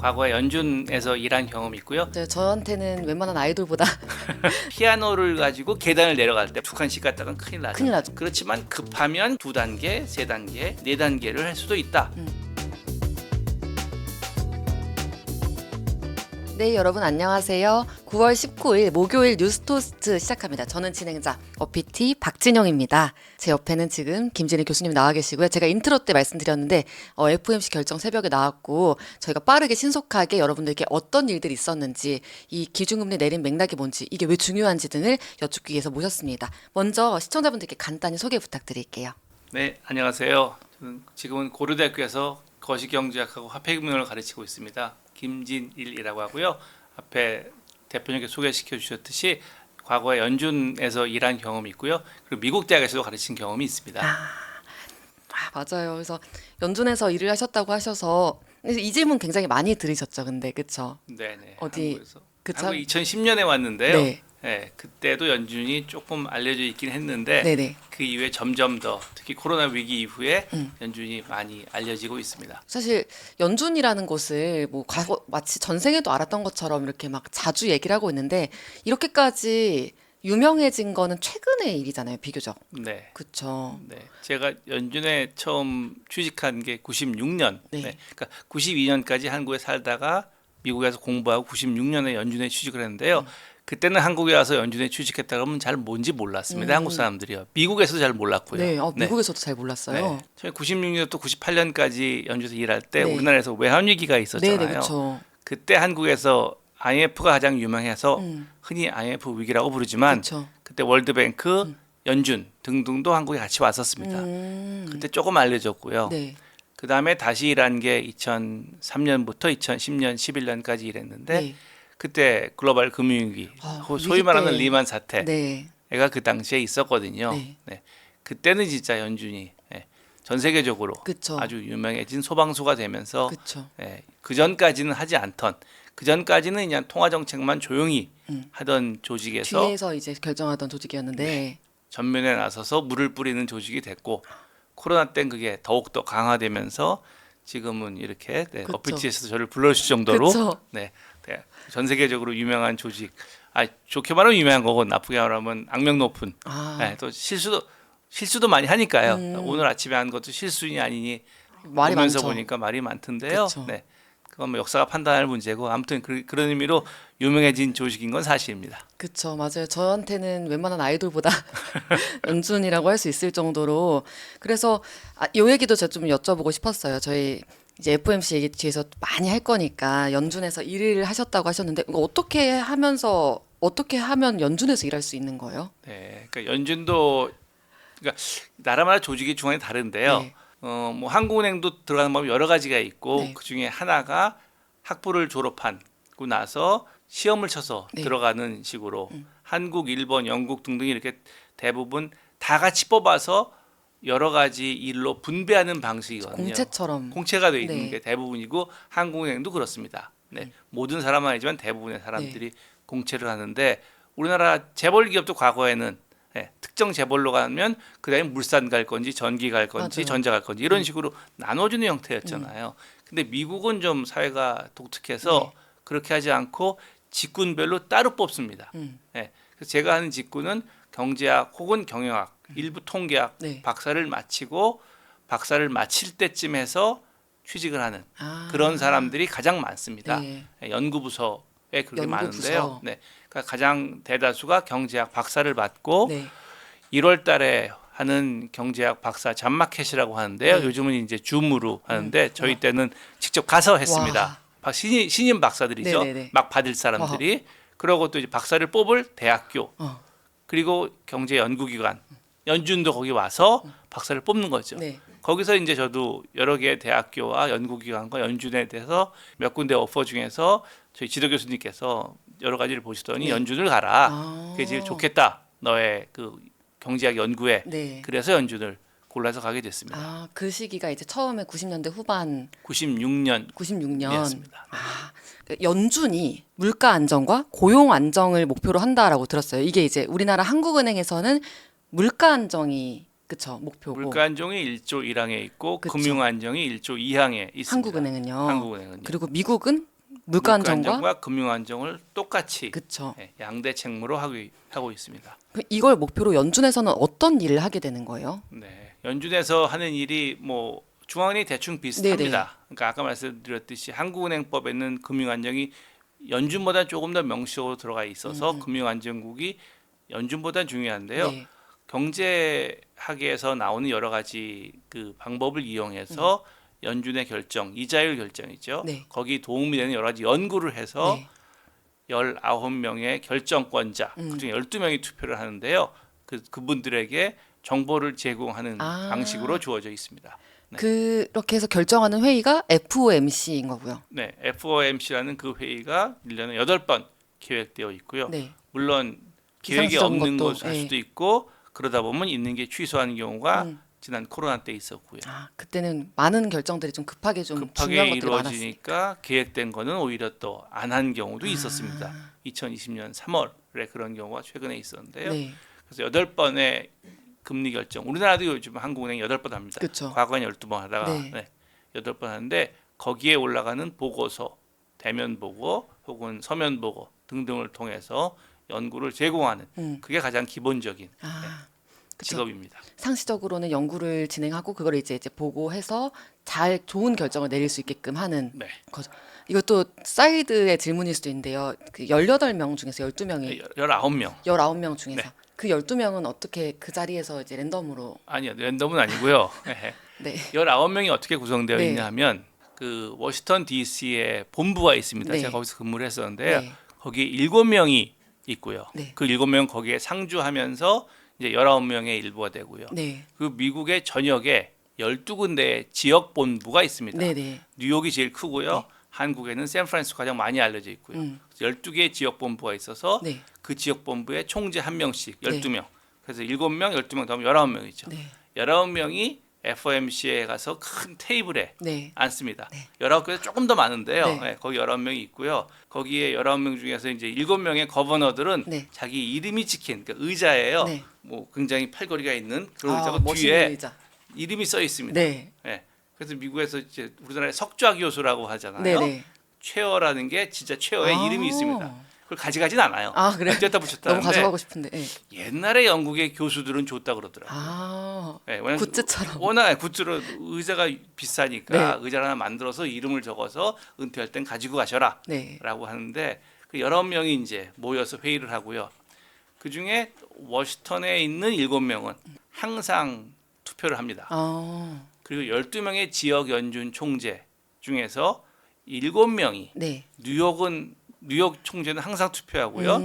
과거에 연준에서 일한 경험이 있고요. 저한테는 웬만한 아이돌보다 피아노를 가지고 계단을 내려갈 때 2칸씩 갔다간 큰일 나죠. 큰일 나죠. 그렇지만 급하면 2단계, 3단계, 4단계를 할 수도 있다. 네, 여러분 안녕하세요. 9월 19일 목요일 뉴스토스트 시작합니다. 저는 진행자 어피티 박진영입니다. 제 옆에는 지금 김진희 교수님 나와 계시고요. 제가 인트로 때 말씀드렸는데 FOMC 결정 새벽에 나왔고 저희가 빠르게 신속하게 여러분들께 어떤 일들이 있었는지, 이 기준금리 내린 맥락이 뭔지, 이게 왜 중요한지 등을 여쭙기 위해서 모셨습니다. 먼저 시청자분들께 간단히 소개 부탁드릴게요. 네, 안녕하세요. 저는 지금은 고려대학교에서 거시경제학하고 화폐금융을 가르치고 있습니다. 김진일이라고 하고요. 앞에 대표님께 소개시켜 주셨듯이 과거에 연준에서 일한 경험이 있고요. 그리고 미국 대학에서도 가르친 경험이 있습니다. 맞아요. 그래서 연준에서 일을 하셨다고 하셔서 이 질문 굉장히 많이 들으셨죠. 근데 그쵸? 네네. 어디 한국에서. 그쵸? 한국 2010년에 왔는데요. 네. 네, 그때도 연준이 조금 알려져 있긴 했는데 네네. 그 이후에 점점 더 특히 코로나 위기 이후에 연준이 많이 알려지고 있습니다. 사실 연준이라는 곳을 뭐 과거 마치 전생에도 알았던 것처럼 이렇게 막 자주 얘기를 하고 있는데 이렇게까지 유명해진 거는 최근의 일이잖아요, 비교적. 네. 그쵸? 네, 제가 연준에 처음 취직한 게 96년. 네. 네. 그러니까 92년까지 한국에 살다가 미국에서 공부하고 96년에 연준에 취직을 했는데요. 그때는 한국에 와서 연준에 취직했다 그러면 잘 뭔지 몰랐습니다. 한국 사람들이요. 미국에서도 잘 몰랐고요. 네, 미국에서도 잘 몰랐어요. 네. 저희 96년부터 98년까지 연준에서 일할 때 네. 우리나라에서 외환위기가 있었잖아요. 네네, 그쵸. 그때 한국에서 IMF가 가장 유명해서 흔히 IMF 위기라고 부르지만 그쵸. 그때 월드뱅크, 연준 등등도 한국에 같이 왔었습니다. 그때 조금 알려졌고요. 네. 그 다음에 다시 일한 게 2003년부터 2010년, 11년까지 일했는데 네. 그때 글로벌 금융위기, 소위 위기 말하는 때. 리만 사태가 네. 그 당시에 있었거든요. 네. 네. 그때는 진짜 연준이 전 세계적으로 그쵸. 아주 유명해진 소방수가 되면서 그쵸. 그 전까지는 하지 않던, 그 전까지는 그냥 통화 정책만 조용히 하던 조직에서 뒤에서 이제 결정하던 조직이었는데 전면에 나서서 물을 뿌리는 조직이 됐고, 코로나 땐 그게 더욱더 강화되면서 지금은 이렇게 그쵸. 어피티에서 저를 불러주실 정도로 그쵸. 전 세계적으로 유명한 조직. 좋게 말하면 유명한 거고 나쁘게 말하면 악명 높은. 또 실수도 많이 하니까요. 오늘 아침에 한 것도 실수니 아니니 말이 보면서 많죠. 보니까 말이 많던데요. 그쵸. 네, 그건 뭐 역사가 판단할 문제고, 아무튼 그런 의미로 유명해진 조직인 건 사실입니다. 그쵸, 맞아요. 저한테는 웬만한 아이돌보다 연준이라고 할 수 있을 정도로. 그래서 요 얘기도 제가 좀 여쭤보고 싶었어요. 저희 이제 FOMC 얘기 뒤에서 많이 할 거니까 연준에서 일을 하셨다고 하셨는데 이거 어떻게 하면 연준에서 일할 수 있는 거예요? 네, 그러니까 연준도 그러니까 나라마다 조직의 중간이 다른데요. 네. 뭐 한국은행도 들어가는 방법이 여러 가지가 있고, 네. 그 중에 하나가 학부를 졸업하고 나서 시험을 쳐서 네. 들어가는 식으로 한국, 일본, 영국 등등 이렇게 대부분 다 같이 뽑아서 여러 가지 일로 분배하는 방식이거든요. 공채처럼. 공채가 돼 있는 네. 게 대부분이고, 한국은행도 그렇습니다. 네. 모든 사람은 아니지만 대부분의 사람들이 공채를 하는데, 우리나라 재벌 기업도 과거에는 특정 재벌로 가면 그다음에 물산 갈 건지 전기 갈 건지 맞아요. 전자 갈 건지 이런 식으로 나눠주는 형태였잖아요. 근데 미국은 좀 사회가 독특해서 그렇게 하지 않고 직군별로 따로 뽑습니다. 그래서 제가 하는 직군은 경제학 혹은 경영학, 일부 통계학 네. 박사를 마치고 박사를 마칠 때쯤 해서 취직을 하는 아. 그런 사람들이 가장 많습니다. 네. 연구부서에 그렇게 연구부서. 많은데요. 네. 그러니까 가장 대다수가 경제학 박사를 받고 네. 1월 달에 하는 경제학 박사 잔마켓이라고 하는데요. 네. 요즘은 이제 줌으로 하는데 저희 때는 직접 가서 했습니다. 신임 박사들이죠. 네네네. 막 받을 사람들이. 그러고 또 이제 박사를 뽑을 대학교, 그리고 경제 연구기관, 연준도 거기 와서 박사를 뽑는 거죠. 네. 거기서 이제 저도 여러 개의 대학교와 연구기관과 연준에 대해서 몇 군데 오퍼 중에서 저희 지도 교수님께서 여러 가지를 보시더니 연준을 가라. 그게 제일 좋겠다. 너의 그 경제학 연구에. 네. 그래서 연준을 골라서 가게 됐습니다. 그 시기가 이제 처음에 90년대 후반 96년. 96년. 연준이 물가 안정과 고용 안정을 목표로 한다라고 들었어요. 이게 이제 우리나라 한국은행에서는 물가 안정이 그쵸 목표고. 물가 안정이 1조 1항에 있고 그쵸. 금융 안정이 1조 2항에 있습니다. 한국은행은요. 한국은행은요. 그리고 미국은 물가 안정과 금융 안정을 똑같이 그쵸. 양대 책무로 하고 있습니다. 이걸 목표로 연준에서는 어떤 일을 하게 되는 거예요? 네, 연준에서 하는 일이 뭐 중앙은행이 대충 비슷합니다. 그러니까 아까 말씀드렸듯이 한국은행법에는 금융 안정이 연준보다 조금 더 명시적으로 들어가 있어서 금융 안정국이 연준보다 중요한데요. 네. 경제학에서 나오는 여러 가지 그 방법을 이용해서 연준의 결정, 이자율 결정이죠. 네. 거기 도움이 되는 여러 가지 연구를 해서 네. 19명의 결정권자, 그중에 12명이 투표를 하는데요. 그분들에게 정보를 제공하는 아. 방식으로 주어져 있습니다. 네. 그렇게 해서 결정하는 회의가 FOMC인 거고요. 네, FOMC라는 그 회의가 1년에 8번 계획되어 있고요. 네. 물론 계획이 비상식적인 없는 것도, 것을 할 예. 수도 있고 그러다 보면 있는 게 취소하는 경우가 음. 지난 코로나 때 있었고요. 아, 그때는 많은 결정들이 좀 급하게 좀 급하게 중요한 것들이 많았으니까. 이루어지니까 계획된 거는 오히려 또 안 한 경우도 아. 있었습니다. 2020년 3월에 그런 경우가 최근에 있었는데요. 네. 그래서 8번의 금리 결정. 우리나라도 요즘 한국은행이 8번 합니다. 그렇죠. 과거엔 12번 하다가 네. 8번 하는데 거기에 올라가는 보고서, 대면 보고 혹은 서면 보고 등등을 통해서 연구를 제공하는 그게 가장 기본적인 아, 그쵸. 직업입니다. 상시적으로는 연구를 진행하고 그걸 이제 보고해서 잘 좋은 결정을 내릴 수 있게끔 하는 네. 거죠. 이것도 사이드의 질문일 수도 있는데요. 그 18명 중에서 12명이 19명. 19명 중에서 네. 그 12명은 어떻게 그 자리에서 이제 랜덤으로 아니요. 랜덤은 아니고요. 네. 19명이 어떻게 구성되어 네. 있냐 하면 그 워싱턴 DC에 본부가 있습니다. 네. 제가 거기서 근무를 했었는데요. 네. 거기에 7명이 있고요. 네. 그 7명 거기에 상주하면서 이제 19명의 일부가 되고요. 네. 그 미국의 전역에 12군데의 지역 본부가 있습니다. 네, 네. 뉴욕이 제일 크고요. 한국에는 샌프란시스코 가장 많이 알려져 있고요. 12개의 지역 본부가 있어서 네. 그 지역 본부에 총재 한 명씩 네. 12명. 그래서 7명, 12명 더하면 19명이죠. 네. 19명이 FOMC에 가서 큰 테이블에 네. 앉습니다. 네. 19개에서 조금 더 많은데요. 네. 네, 거기 19명이 있고요. 거기에 19명 중에서 이제 7명의 거버너들은 네. 자기 이름이 찍힌 그러니까 의자예요. 네. 뭐 굉장히 팔걸이가 있는 그런 아, 의자고 멋있는 뒤에 의자. 이름이 써 있습니다. 네. 네. 그래서 미국에서 이제 우리나라에 석좌 교수라고 하잖아요. 네, 네. 최어라는 게 진짜 최어의 아. 이름이 있습니다. 그걸 가져가진 않아요. 아, 그래요? 떼다 붙였다 너무 하는데 가져가고 싶은데. 네. 옛날에 영국의 교수들은 줬다 그러더라고요. 아. 네, 왜냐면 굿즈처럼. 워낙 굿즈로 의자가 비싸니까 네. 의자를 하나 만들어서 이름을 적어서 은퇴할 땐 가지고 가셔라 네. 라고 하는데 그 19명이 이제 모여서 회의를 하고요. 그중에 워싱턴에 있는 7명은 항상 투표를 합니다. 아. 그리고 12명의 지역 연준 총재 중에서 7명이 네. 뉴욕 총재는 항상 투표하고요.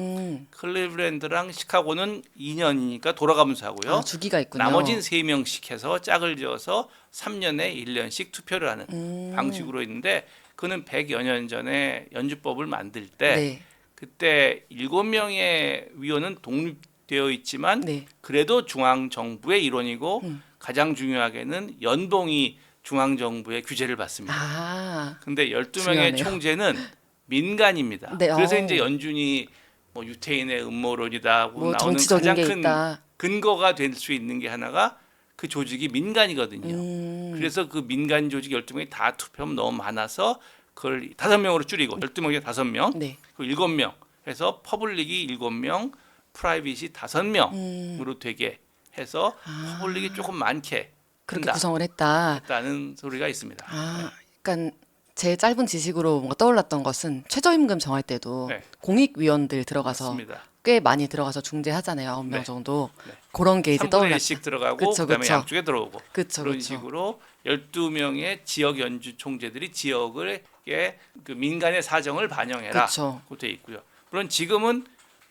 클리블랜드랑 시카고는 2년이니까 돌아가면서 하고요. 아, 주기가 있군요. 나머진 3명씩 해서 짝을 지어서 3년에 1년씩 투표를 하는 방식으로 있는데 그는 100여 년 전에 연주법을 만들 때 네. 그때 7명의 위원은 독립되어 있지만 네. 그래도 중앙 정부의 일원이고 가장 중요하게는 연봉이 중앙 정부의 규제를 받습니다. 아. 근데 12명의 중요하네요. 총재는 민간입니다. 네, 그래서 어. 이제 연준이 뭐 유태인의 음모론이다 뭐 나오는 정치적인 가장 게 큰 있다. 근거가 될 수 있는 게 하나가 그 조직이 민간이거든요. 그래서 그 민간 조직 12명이 다 투표하면 너무 많아서 그걸 5명으로 줄이고 12명에 5명, 네. 그 7명 해서 퍼블릭이 7명, 프라이빗이 5명으로 되게 해서 퍼블릭이 조금 많게 그렇게 한다. 구성을 했다. 했다는 소리가 있습니다. 아, 그러니까 제 짧은 지식으로 뭔가 떠올랐던 것은 최저임금 정할 때도 네. 공익위원들 들어가서 맞습니다. 꽤 많이 들어가서 중재하잖아요. 9명 네. 정도. 네. 그런 게 이제 3분의 떠올랐죠. 1씩 들어가고 그쵸, 그다음에 그쵸. 양쪽에 들어오고 그쵸, 그런 그쵸. 식으로 12명의 지역 연주 총재들이 지역의 그 민간의 사정을 반영해라. 그쵸. 돼 있고요. 물론 지금은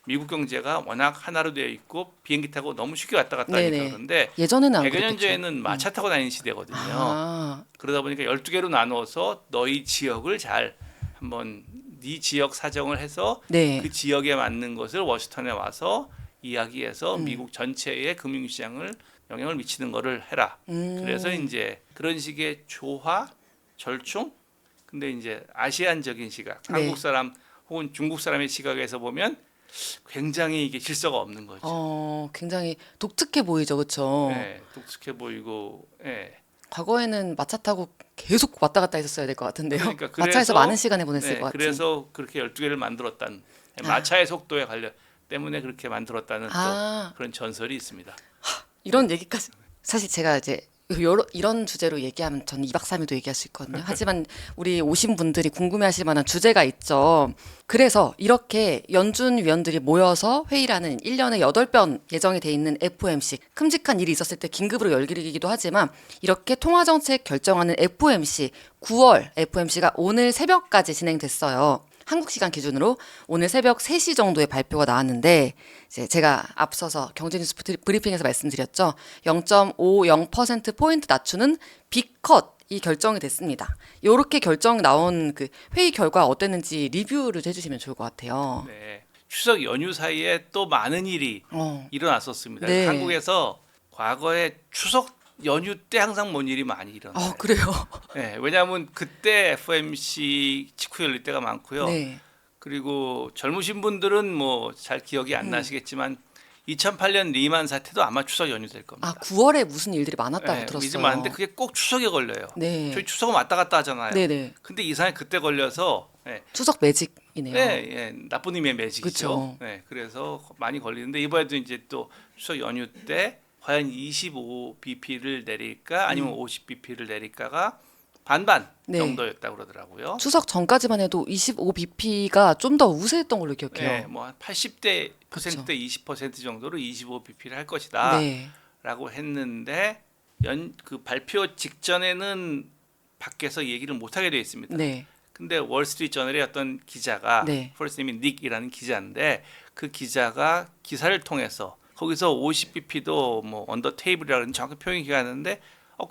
미국 경제가 워낙 하나로 되어 있고 비행기 타고 너무 쉽게 왔다 갔다 하니까 네네. 그런데 예전에는 안 100여 년 그랬겠죠. 전에는 마차 타고 다니는 시대거든요. 아, 그러다 보니까 12개로 나누어서 너희 지역을 잘 한번 네 지역 사정을 해서 네. 그 지역에 맞는 것을 워싱턴에 와서 이야기해서 미국 전체의 금융시장을 영향을 미치는 거를 해라. 그래서 이제 그런 식의 조화, 절충. 근데 이제 아시안적인 시각, 네. 한국 사람 혹은 중국 사람의 시각에서 보면 굉장히 이게 질서가 없는 거죠. 굉장히 독특해 보이죠, 그렇죠? 네, 독특해 보이고, 예. 과거에는 마차 타고 계속 왔다 갔다 했었어야 될 것 같은데요. 그러니까 마차에서 많은 시간을 보냈을 네, 것 같은. 그래서 그렇게 12개를 만들었다는 마차의 속도에 관련 때문에 그렇게 만들었다는 아. 또 그런 전설이 있습니다. 이런 얘기까지 사실 제가 이제 이런 주제로 얘기하면 전 2박 3일도 얘기할 수 있거든요. 하지만 우리 오신 분들이 궁금해하실 만한 주제가 있죠. 그래서 이렇게 연준 위원들이 모여서 회의를 하는 1년에 8번 예정이 돼 있는 FOMC, 큼직한 일이 있었을 때 긴급으로 열기이기도 하지만 이렇게 통화정책 결정하는 FOMC, 9월 FOMC가 오늘 새벽까지 진행됐어요. 한국 시간 기준으로 오늘 새벽 3시 정도에 발표가 나왔는데 이제 제가 앞서서 경제뉴스 브리핑에서 말씀드렸죠. 0.50% 포인트 낮추는 빅컷 이 결정이 됐습니다. 이렇게 결정 나온 그 회의 결과 어땠는지 리뷰를 해주시면 좋을 것 같아요. 네, 추석 연휴 사이에 또 많은 일이 일어났었습니다. 네. 한국에서 과거에 추석 연휴 때 항상 뭔 일이 많이 일어나요. 그래요? 네, 왜냐하면 그때 FOMC 직후 열릴 때가 많고요. 네. 그리고 젊으신 분들은 뭐 잘 기억이 안 나시겠지만 2008년 리만 사태도 아마 추석 연휴 될 겁니다. 9월에 무슨 일들이 많았다고 네, 들었어요. 이제 많은데 그게 꼭 추석에 걸려요. 네. 저희 추석은 왔다 갔다 하잖아요. 네네. 근데 이상하게 그때 걸려서 추석 매직이네요. 나쁜 의미의 매직이죠. 그쵸. 네, 그래서 많이 걸리는데 이번에도 이제 또 추석 연휴 때 과연 25bp를 내릴까 아니면 50bp를 내릴까가 반반 네. 정도였다고 그러더라고요. 추석 전까지만 해도 25bp가 좀 더 우세했던 걸로 기억해요. 네, 뭐 80대 퍼센트대 20% 정도로 25bp를 할 것이다라고 네. 했는데 그 발표 직전에는 밖에서 얘기를 못 하게 되어 있습니다. 네. 근데 월스트리트 저널의 어떤 기자가 네. 퍼스트 네임이 닉이라는 기자인데 그 기자가 기사를 통해서 거기서 50bp도 뭐 언더 테이블이라는 정확한 표현이 기억하는데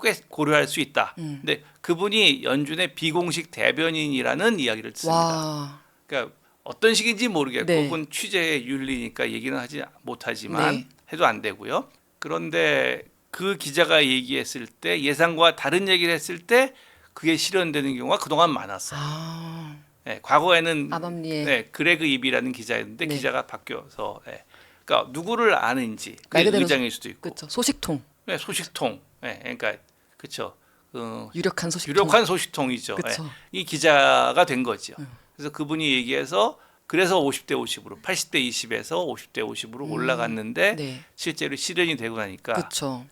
꽤 고려할 수 있다. 근데 그분이 연준의 비공식 대변인이라는 이야기를 듣습니다. 와. 그러니까 어떤 식인지 모르겠고 네. 그건 취재의 윤리니까 얘기는 하지 못하지만 네. 해도 안 되고요. 그런데 그 기자가 얘기했을 때 예상과 다른 얘기를 했을 때 그게 실현되는 경우가 그동안 많았어요. 네, 과거에는 아밤리에 그레그 입이라는 기자였는데 네. 기자가 바뀌어서 그러니까 누구를 아는지 말 그게 그대로 의장일 수도 있고 그렇죠. 소식통. 네, 소식통. 그러니까 그렇죠. 유력한 소식통. 유력한 소식통이죠. 그쵸. 이 기자가 된 거죠. 그래서 그분이 얘기해서 그래서 50대 50으로 80대 20에서 50대 50으로 올라갔는데 네. 실제로 실현이 되고 나니까 그렇죠.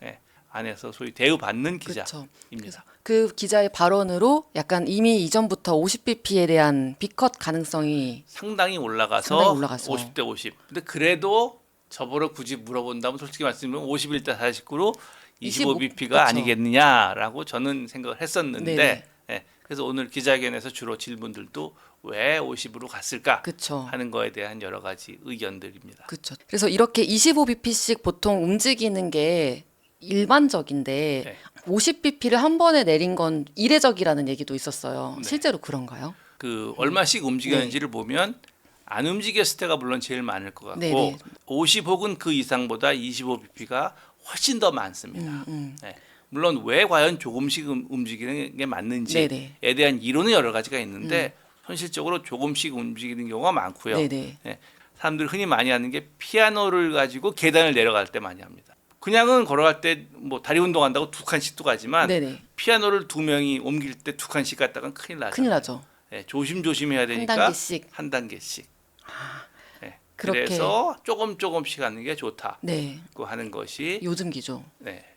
안에서 소위 대우받는 그렇죠. 기자입니다. 그 기자의 발언으로 약간 이미 이전부터 50bp에 대한 빅컷 가능성이 상당히 올라가서 상당히 올라가서. 50대 50. 근데 그래도 저보러 굳이 물어본다면 솔직히 말씀드리면 51대 49로 25bp가 그쵸. 아니겠느냐라고 저는 생각을 했었는데 네네. 그래서 오늘 기자회견에서 주로 질문들도 왜 50으로 갔을까 그렇죠. 하는 거에 대한 여러 가지 의견들입니다. 그렇죠. 그래서 이렇게 25bp씩 보통 움직이는 게 일반적인데 네. 50bp를 한 번에 내린 건 이례적이라는 얘기도 있었어요. 네. 실제로 그런가요? 그 얼마씩 움직였는지를 보면 안 움직였을 때가 물론 제일 많을 것 같고 네네. 50 혹은 그 이상보다 25bp가 훨씬 더 많습니다. 네. 물론 왜 과연 조금씩 움직이는 게 맞는지에 네네. 대한 이론은 여러 가지가 있는데 현실적으로 조금씩 움직이는 경우가 많고요. 네네. 사람들 흔히 많이 하는 게 피아노를 가지고 계단을 내려갈 때 많이 합니다. 그냥은 걸어갈 때 뭐 다리 운동한다고 2칸씩도 가지만 네네. 피아노를 2명이 옮길 때 2칸씩 갔다간 큰일 나죠. 큰일 나죠. 조심조심 해야 되니까 단계씩. 한 단계씩. 그렇게. 그래서 조금씩 하는 게 좋다고 네. 하는 것이 요즘 기조.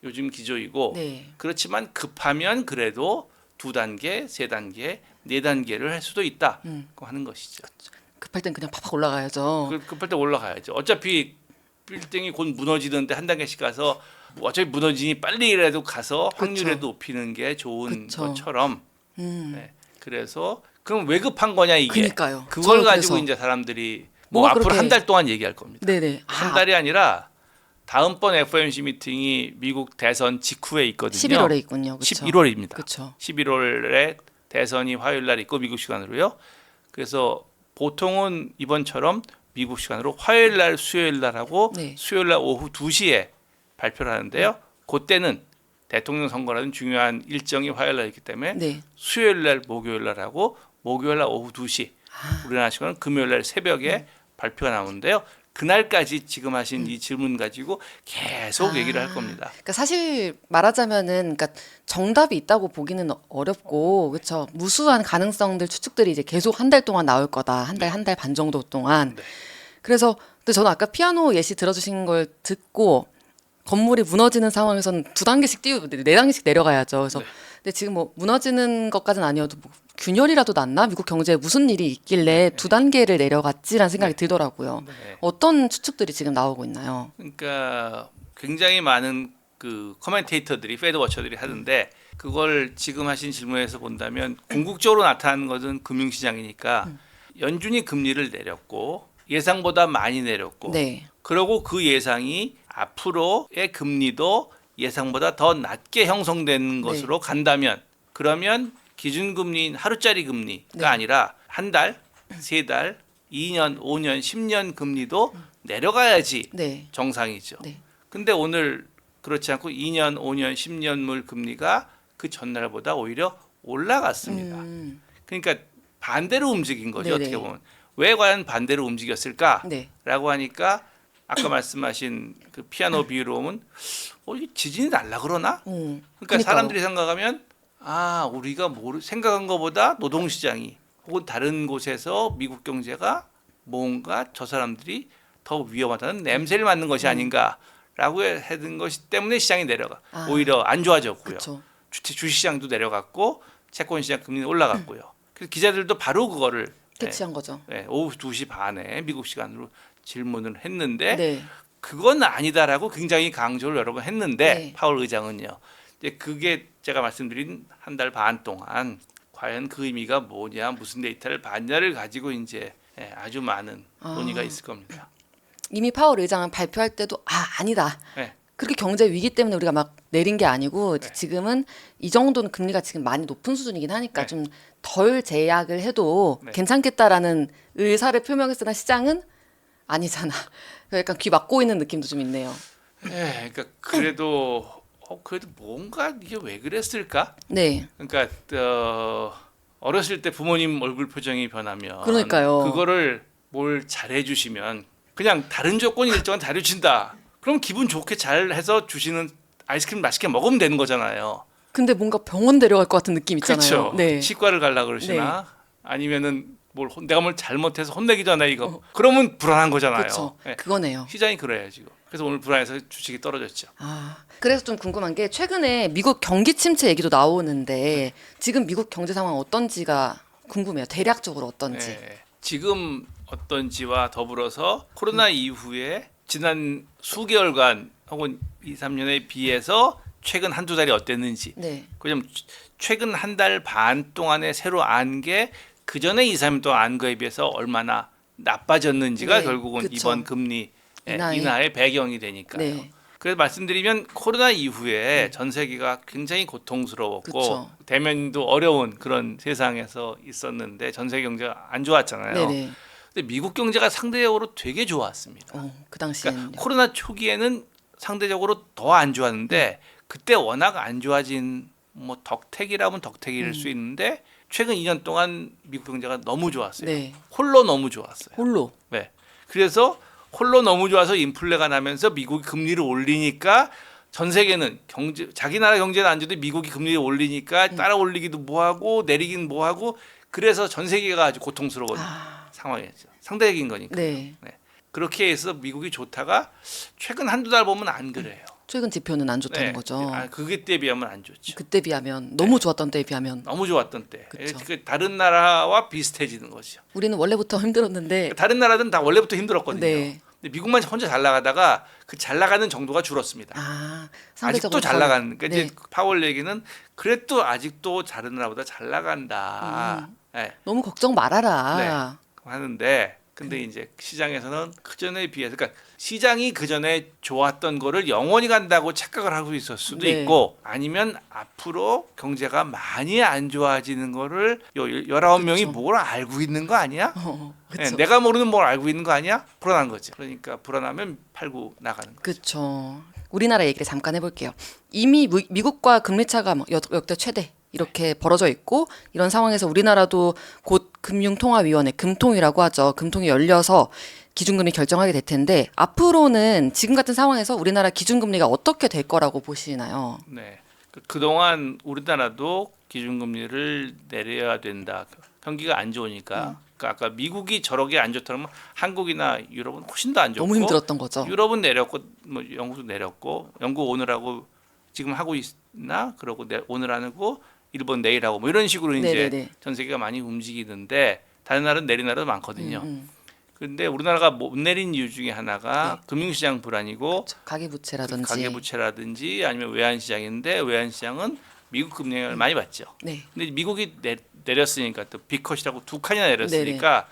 요즘 기조이고 네. 그렇지만 급하면 그래도 2단계, 3단계, 4단계를 할 수도 있다고 하는 것이죠. 급할 땐 그냥 팍팍 올라가야죠. 급할 때 올라가야죠. 어차피 빌딩이 곧 무너지는데 한 단계씩 가서 어차피 무너지니 빨리라도 가서 확률을 높이는 게 좋은 그쵸. 것처럼 그래서 그럼 왜 급한 거냐 이게 그니까요. 그걸 저는 가지고 그래서. 이제 사람들이 뭐 뭐가 앞으로 그렇게- 한 달 동안 얘기할 겁니다. 네네. 한 달이 아니라 다음번 FOMC 미팅이 미국 대선 직후에 있거든요. 11월에 있군요. 그렇죠. 11월입니다. 그렇죠. 11월에 대선이 화요일 날 있고 미국 시간으로요. 그래서 보통은 이번처럼 미국 시간으로 화요일 날 수요일 날 하고 네. 수요일 날 오후 2시에 발표를 하는데요. 그때는 대통령 선거라는 중요한 일정이 화요일 날 있기 때문에 네. 수요일 날 목요일 날 하고 목요일 날 오후 2시 우리나라 시간은 금요일 날 새벽에 발표가 나오는데요. 그날까지 지금 하신 이 질문 가지고 계속 얘기를 할 겁니다. 그러니까 사실 말하자면은 그러니까 정답이 있다고 보기는 어렵고 그렇죠. 무수한 가능성들 추측들이 이제 계속 한 달 동안 나올 거다. 한 달 반 정도 동안. 네. 그래서 근데 저는 아까 피아노 예시 들어주신 걸 듣고 건물이 무너지는 상황에서는 두 단계씩 띄우고 네 단계씩 내려가야죠. 그래서 네. 근데 지금 뭐 무너지는 것까지는 아니어도 뭐 균열이라도 났나? 미국 경제에 무슨 일이 있길래 두 단계를 내려갔지라는 생각이 들더라고요. 네. 어떤 추측들이 지금 나오고 있나요? 그러니까 굉장히 많은 그 커멘테이터들이 페드 워처들이 하는데 그걸 지금 하신 질문에서 본다면 궁극적으로 나타나는 것은 금융시장이니까 연준이 금리를 내렸고 예상보다 많이 내렸고 네. 그리고 그 예상이 앞으로의 금리도 예상보다 더 낮게 형성되는 것으로 간다면 그러면 기준금리인 하루짜리 금리가 네. 아니라 한 달, 세 달, 2년, 5년, 10년 금리도 내려가야지 네. 정상이죠. 네. 근데 오늘 그렇지 않고 2년, 5년, 10년물 금리가 그 전날보다 오히려 올라갔습니다. 그러니까 반대로 움직인 거죠. 네네. 어떻게 보면. 왜 과연 반대로 움직였을까라고 네. 하니까 아까 말씀하신 그 피아노 비유로 보면 이 지진이 날라 그러나? 그러니까 그러니까요. 사람들이 생각하면 우리가 생각한 것보다 노동시장이 혹은 다른 곳에서 미국 경제가 뭔가 저 사람들이 더 위험하다는 냄새를 맡는 것이 아닌가라고 했던 것이 때문에 시장이 내려가 오히려 안 좋아졌고요. 그렇죠. 주식시장도 내려갔고 채권시장 금리는 올라갔고요. 그래서 기자들도 바로 그거를 캐치한 거죠. 오후 2시 반에 미국 시간으로 질문을 했는데 네. 그건 아니다라고 굉장히 강조를 여러 번 했는데 네. 파월 의장은요. 이제 그게 제가 말씀드린 한 달 반 동안 과연 그 의미가 뭐냐, 무슨 데이터를 봤냐를 가지고 이제 아주 많은 논의가 있을 겁니다. 이미 파월 의장은 발표할 때도 아니다. 네. 그렇게 경제 위기 때문에 우리가 막 내린 게 아니고 지금은 이 정도는 금리가 지금 많이 높은 수준이긴 하니까 네. 좀 덜 제약을 해도 네. 괜찮겠다라는 의사를 표명했으나 시장은 아니잖아. 약간 귀 막고 있는 느낌도 좀 있네요. 그러니까 그래도 뭔가 이게 왜 그랬을까? 네. 그러니까 어렸을 때 부모님 얼굴 표정이 변하면 그러니까요. 그거를 뭘 잘해 주시면 그냥 다른 조건이 일정한 잘해준다. 그럼 기분 좋게 잘해서 주시는 아이스크림 맛있게 먹으면 되는 거잖아요. 근데 뭔가 병원 데려갈 것 같은 느낌 있잖아요. 그렇죠. 네. 치과를 가려 그러시나 아니면은 내가 뭘 잘못해서 혼내기 전에 이거 그러면 불안한 거잖아요. 그렇죠. 예. 그거네요. 시장이 그래요 지금. 그래서 오늘 불안해서 주식이 떨어졌죠. 그래서 좀 궁금한 게 최근에 미국 경기 침체 얘기도 나오는데 지금 미국 경제 상황 어떤지가 궁금해요. 대략적으로 어떤지. 지금 어떤지와 더불어서 코로나 이후에 지난 수개월간 혹은 2, 3년에 비해서 최근 한두 달이 어땠는지. 네. 그럼 최근 한 달 반 동안에 새로 안 게 그 전에 2, 3년 동안 안 거에 비해서 얼마나 나빠졌는지가 네, 결국은 그쵸. 이번 금리 인하의. 인하의 배경이 되니까요. 네. 그래서 말씀드리면 코로나 이후에 전 세계가 굉장히 고통스러웠고 그쵸. 대면도 어려운 그런 세상에서 있었는데 전 세계 경제가 안 좋았잖아요. 네네. 근데 미국 경제가 상대적으로 되게 좋았습니다. 그 당시에는 그러니까 코로나 초기에는 상대적으로 더 안 좋았는데 그때 워낙 안 좋아진 뭐 덕택이라면 덕택일 수 있는데 최근 2년 동안 미국 경제가 너무 좋았어요. 네. 홀로 너무 좋았어요. 홀로. 네. 그래서 홀로 너무 좋아서 인플레가 나면서 미국이 금리를 올리니까 전 세계는 자기 나라 경제는 안 좋은데 미국이 금리를 올리니까 따라 올리기도 뭐하고 내리긴 뭐하고 그래서 전 세계가 아주 고통스러운 상황이었죠. 상대적인 거니까. 네. 그렇게 해서 미국이 좋다가 최근 한두 달 보면 안 그래요. 최근 지표는 안 좋다는 거죠. 그때 비하면 안 좋죠. 그때 비하면 너무 좋았던 때에 비하면 너무 좋았던 때. 그쵸. 다른 나라와 비슷해지는 거죠. 우리는 원래부터 힘들었는데 다른 나라들은 다 원래부터 힘들었거든요. 네. 근데 미국만 혼자 잘 나가다가 그 잘 나가는 정도가 줄었습니다. 상대적으로 아직도 잘 나가는. 그러니까 네. 이제 파월 얘기는 그래도 아직도 다른 나라보다 잘 나간다. 너무 걱정 말아라. 네. 하는데 근데 이제 시장에서는 그전에 비해서 그러니까 시장이 그전에 좋았던 거를 영원히 간다고 착각을 하고 있을 수도 네. 있고 아니면 앞으로 경제가 많이 안 좋아지는 거를 19명이 그쵸. 뭘 알고 있는 거 아니야? 네, 그렇죠. 내가 모르는 뭘 알고 있는 거 아니야? 불안한 거죠. 그러니까 불안하면 팔고 나가는 거죠. 그렇죠. 우리나라 얘기를 잠깐 해볼게요. 이미 미국과 금리 차가 뭐 역대 최대 이렇게 벌어져 있고 이런 상황에서 우리나라도 곧 금융통화위원회 금통이라고 하죠. 금통이 열려서 기준금리 결정하게 될 텐데 앞으로는 지금 같은 상황에서 우리나라 기준금리가 어떻게 될 거라고 보시나요? 네. 그동안 우리나라도 기준금리를 내려야 된다. 경기가 안 좋으니까. 그러니까 아까 미국이 저렇게 안 좋다면 한국이나 유럽은 훨씬 더 안 좋고 너무 힘들었던 거죠. 유럽은 내렸고 뭐 영국도 내렸고 영국 오늘하고 지금 하고 있나 그러고 오늘 안 하고 일본 내일 하고 뭐 이런 식으로 이제 네네네. 전 세계가 많이 움직이는데 다른 나라는 내린 나라도 많거든요. 음. 그런데 우리나라가 못 내린 이유 중에 하나가 금융시장 불안이고 가계부채라든지. 가계부채라든지 아니면 외환시장인데 외환시장은 미국 금리 영향을 많이 받죠. 네. 근데 미국이 내렸으니까 또 빅컷이라고 두 칸이나 내렸으니까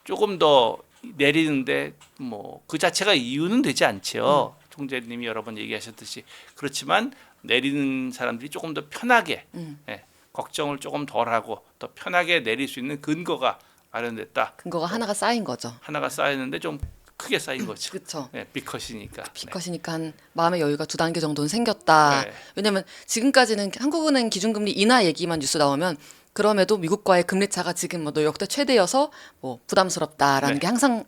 조금 더 내리는데 뭐 그 자체가 이유는 되지 않죠. 총재님이 여러 번 얘기하셨듯이 그렇지만 내리는 사람들이 조금 더 편하게 예, 걱정을 조금 덜하고 더 편하게 내릴 수 있는 근거가 마련됐다. 근거가 하나가 쌓인 거죠. 하나가 쌓였는데 좀 크게 쌓인 거죠. 그렇죠. 네, 빅컷이니까. 빅컷이니까 한 마음의 여유가 2단계 정도는 생겼다. 네. 왜냐하면 지금까지는 한국은행 기준금리 인하 얘기만 뉴스 나오면 그럼에도 미국과의 금리 차가 지금 뭐 역대 최대여서 뭐 부담스럽다라는 네. 게 항상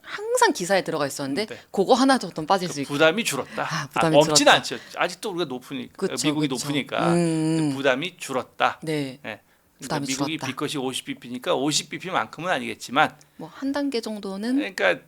기사에 들어가 있었는데 네. 그거 하나 정도 빠질 수 있고. 부담이 줄었다. 부담이 없진 줄었다. 않죠. 아직도 우리가 높으니까 그쵸, 미국이 그쵸. 높으니까 근데 부담이 줄었다. 네. 예. 부담이 미국이 줄었다. 빅컷이 50bp니까 50bp만큼은 아니겠지만 뭐 한 단계 정도는 그러니까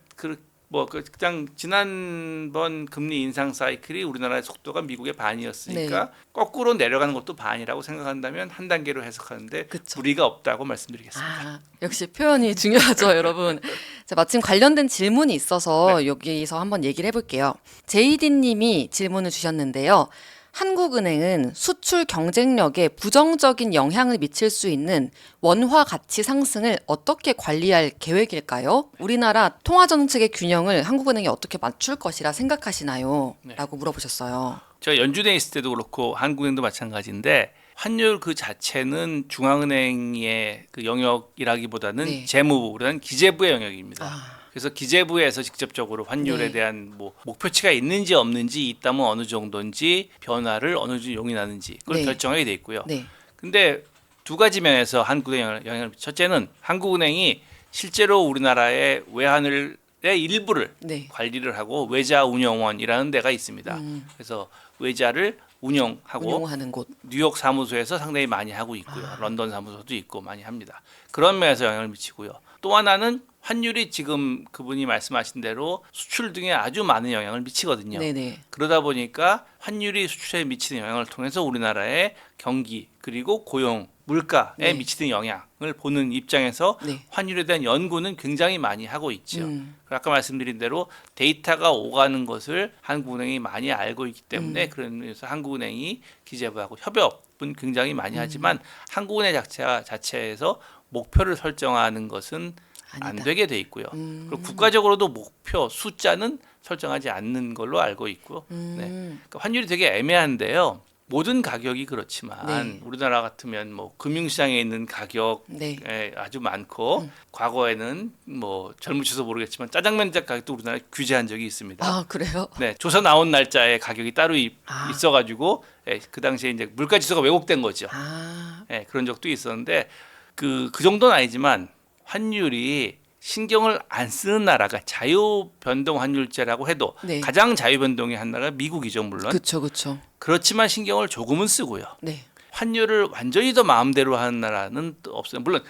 그냥 지난번 금리 인상 사이클이 우리나라의 속도가 미국의 반이었으니까 네. 거꾸로 내려가는 것도 반이라고 생각한다면 한 단계로 해석하는데 그쵸. 무리가 없다고 말씀드리겠습니다. 역시 표현이 중요하죠, 여러분. 자, 마침 관련된 질문이 있어서 여기서 한번 얘기를 해볼게요. JD님이 질문을 주셨는데요. 한국은행은 수출 경쟁력에 부정적인 영향을 미칠 수 있는 원화 가치 상승을 어떻게 관리할 계획일까요? 우리나라 통화 정책의 균형을 한국은행이 어떻게 맞출 것이라 생각하시나요? 네. 라고 물어보셨어요. 제가 연준에 있을 때도 그렇고 한국은행도 마찬가지인데 환율 그 자체는 중앙은행의 그 영역이라기보다는 네. 재무부라는 기재부의 영역입니다. 아. 그래서 기재부에서 직접적으로 환율에 네. 대한 뭐 목표치가 있는지 없는지 있다면 어느 정도인지 변화를 어느 정도 용인하는지 그걸 네. 결정하게 돼 있고요. 네. 근데 두 가지 면에서 한국은행 영향을 첫째는 한국은행이 실제로 우리나라의 외환의 일부를 네. 관리를 하고 외자 운영원이라는 데가 있습니다. 그래서 외자를 운영하고 운용하는 곳. 뉴욕 사무소에서 상당히 많이 하고 있고요. 런던 사무소도 있고 많이 합니다. 그런 면에서 영향을 미치고요. 또 하나는 환율이 지금 그분이 말씀하신 대로 수출 등에 아주 많은 영향을 미치거든요. 네네. 그러다 보니까 환율이 수출에 미치는 영향을 통해서 우리나라의 경기 그리고 고용, 물가에 네. 미치는 영향을 보는 입장에서 네. 환율에 대한 연구는 굉장히 많이 하고 있죠. 음. 아까 말씀드린 대로 데이터가 오가는 것을 한국은행이 많이 알고 있기 때문에 그런 면에서 한국은행이 기재부하고 협업은 굉장히 많이 하지만 한국은행 자체에서 목표를 설정하는 것은 안 아니다. 되게 돼 있고요. 그리고 국가적으로도 목표 숫자는 설정하지 않는 걸로 알고 있고요. 네. 그러니까 환율이 되게 애매한데요. 모든 가격이 그렇지만 네. 우리나라 같으면 뭐 금융시장에 있는 가격 네. 아주 많고 과거에는 뭐 젊으셔서 모르겠지만 짜장면 가격도 우리나라에 규제한 적이 있습니다. 아, 그래요? 네, 조사 나온 날짜에 가격이 따로 아. 있어가지고 그 당시에 이제 물가 지수가 왜곡된 거죠. 아, 그런 적도 있었는데 그 정도는 아니지만 환율이 신경을 안 쓰는 나라가 자유 변동 환율제라고 해도 네. 가장 자유 변동의 한 나라가 미국이죠, 물론. 그쵸, 그쵸. 그렇지만 신경을 조금은 쓰고요. 네. 환율을 완전히 더 마음대로 하는 나라는 또 없어요. 물론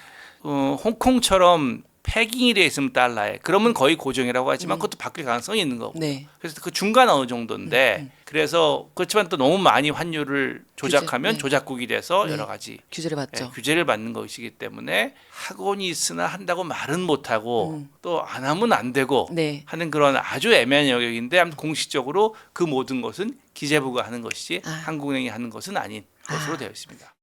홍콩처럼 패깅이 돼 있으면 달러에 그러면 거의 고정이라고 하지만 그것도 바뀔 가능성이 있는 거고. 네. 그래서 그 중간 어느 정도인데 그래서 그렇지만 또 너무 많이 환율을 조작하면 네. 조작국이 돼서 네. 여러 가지 규제를 받죠. 규제를 받는 것이기 때문에 학원이 있으나 한다고 말은 못하고 또 안 하면 안 되고 네. 하는 그런 아주 애매한 영역인데 아무튼 공식적으로 그 모든 것은 기재부가 하는 것이지 아. 한국은행이 하는 것은 아닌 것으로 되어 있습니다.